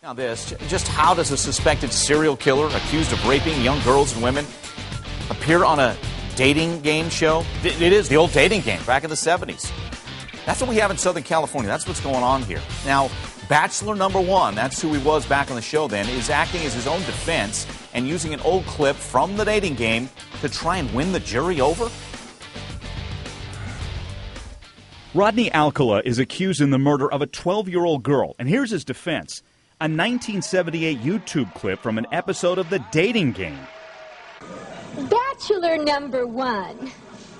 Now this, just how does a suspected serial killer accused of raping young girls and women appear on a dating game show? It is the old dating game back in the 70s. That's what we have in Southern California. That's what's going on here. Now, Bachelor number one, that's who he was back on the show then, is acting as his own defense and using an old clip from the dating game to try and win the jury over? Rodney Alcala is accused in the murder of a 12-year-old girl, and here's his defense. A 1978 YouTube clip from an episode of the dating game. Bachelor number one.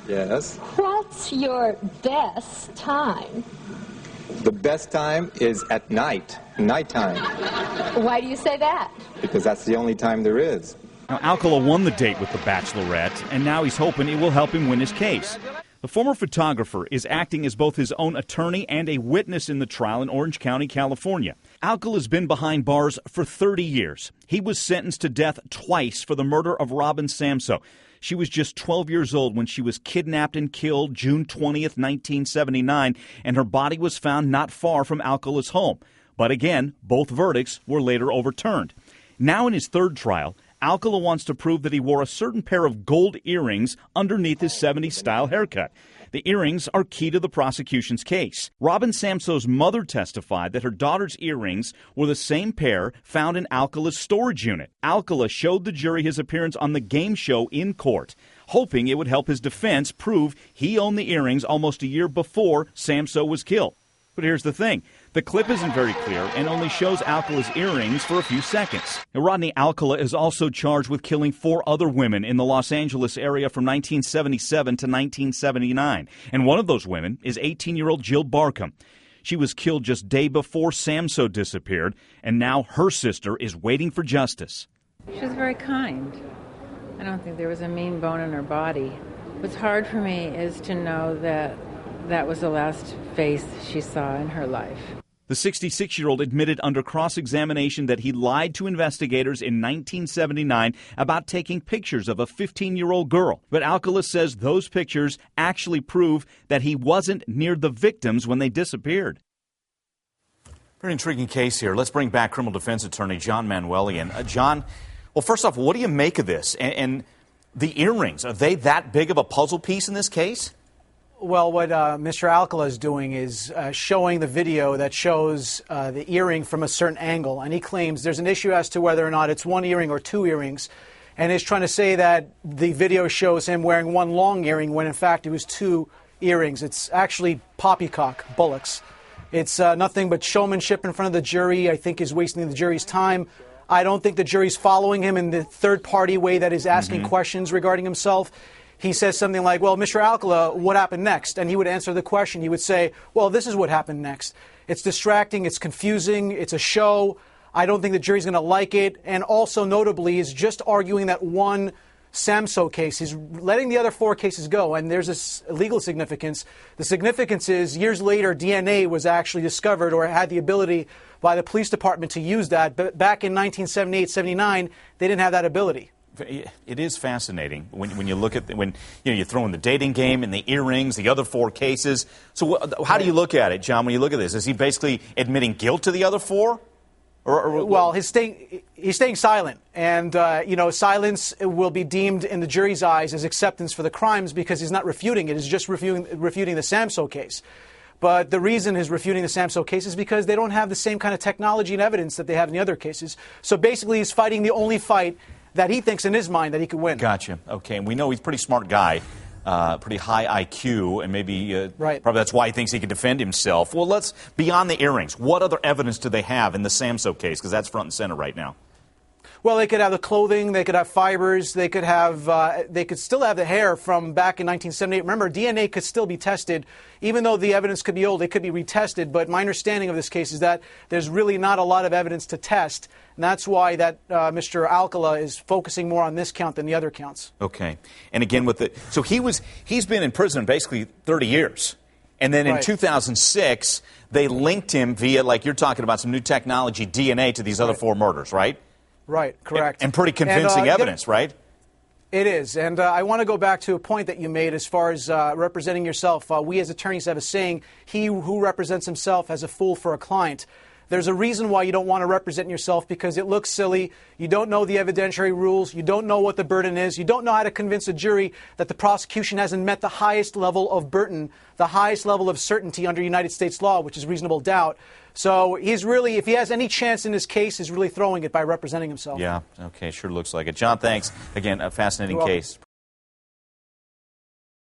Yes. What's your best time? The best time is at night, nighttime. Why do you say that? Because that's the only time there is. Now, Alcala won the date with the Bachelorette, and now he's hoping it will help him win his case. The former photographer is acting as both his own attorney and a witness in the trial in Orange County, California. Alcala's been behind bars for 30 years. He was sentenced to death twice for the murder of Robin Samso. She was just 12 years old when she was kidnapped and killed June 20th, 1979, and her body was found not far from Alcala's home. But again, both verdicts were later overturned. Now in his third trial, Alcala wants to prove that he wore a certain pair of gold earrings underneath his 70s-style haircut. The earrings are key to the prosecution's case. Robin Samso's mother testified that her daughter's earrings were the same pair found in Alcala's storage unit. Alcala showed the jury his appearance on the game show in court, hoping it would help his defense prove he owned the earrings almost a year before Samso was killed. But here's the thing. The clip isn't very clear and only shows Alcala's earrings for a few seconds. Now, Rodney Alcala is also charged with killing 4 other women in the Los Angeles area from 1977 to 1979. And one of those women is 18-year-old Jill Barkham. She was killed just day before Samso disappeared, and now her sister is waiting for justice. She was very kind. I don't think there was a mean bone in her body. What's hard for me is to know that that was the last face she saw in her life. The 66-year-old admitted under cross-examination that he lied to investigators in 1979 about taking pictures of a 15-year-old girl. But Alcala says those pictures actually prove that he wasn't near the victims when they disappeared. Very intriguing case here. Let's bring back criminal defense attorney John Manuelian. John, well, first off, what do you make of this? And the earrings, are they that big of a puzzle piece in this case? Well, what Mr. Alcala is doing is showing the video that shows the earring from a certain angle, and he claims there's an issue as to whether or not it's one earring or 2 earrings, and he's trying to say that the video shows him wearing one long earring when in fact it was 2 earrings. It's actually poppycock bullocks. It's nothing but showmanship in front of the jury. I think he's wasting the jury's time. I don't think the jury's following him in the third-party way that is asking questions regarding himself. He says something like, well, Mr. Alcala, what happened next? And he would answer the question. He would say, well, this is what happened next. It's distracting. It's confusing. It's a show. I don't think the jury's going to like it. And also, notably, is just arguing that one Samso case. He's letting the other 4 cases go. And there's this legal significance. The significance is years later, DNA was actually discovered or had the ability by the police department to use that. But back in 1978, 79, they didn't have that ability. It is fascinating when you look at when you throw in the dating game and the earrings, the other 4 cases. So how do you look at it, John? When you look at this, is he basically admitting guilt to the other 4? Well, he's staying silent, and silence will be deemed in the jury's eyes as acceptance for the crimes because he's not refuting it. He's just refuting the Samso case. But the reason he's refuting the Samso case is because they don't have the same kind of technology and evidence that they have in the other cases. So basically, he's fighting the only fight that he thinks in his mind that he could win. Gotcha. Okay. And we know he's a pretty smart guy, pretty high IQ, and maybe right. Probably that's why he thinks he can defend himself. Well, let's, beyond the earrings, what other evidence do they have in the Samso case? Because that's front and center right now. Well, they could have the clothing, they could have fibers, they could still have the hair from back in 1978. Remember, DNA could still be tested. Even though the evidence could be old, it could be retested. But my understanding of this case is that there's really not a lot of evidence to test. And that's why that Mr. Alcala is focusing more on this count than the other counts. Okay. And again, so he's been in prison basically 30 years. And then in 2006, they linked him via, like you're talking about, some new technology, DNA, to these other 4 murders, right? Right, correct. And pretty convincing evidence, right? It is. And I want to go back to a point that you made as far as representing yourself. We as attorneys have a saying, he who represents himself has a fool for a client. There's a reason why you don't want to represent yourself, because it looks silly. You don't know the evidentiary rules. You don't know what the burden is. You don't know how to convince a jury that the prosecution hasn't met the highest level of burden, the highest level of certainty under United States law, which is reasonable doubt. So he's really, if he has any chance in his case, he's really throwing it by representing himself. Yeah, okay, sure looks like it. John, thanks. Again, a fascinating case.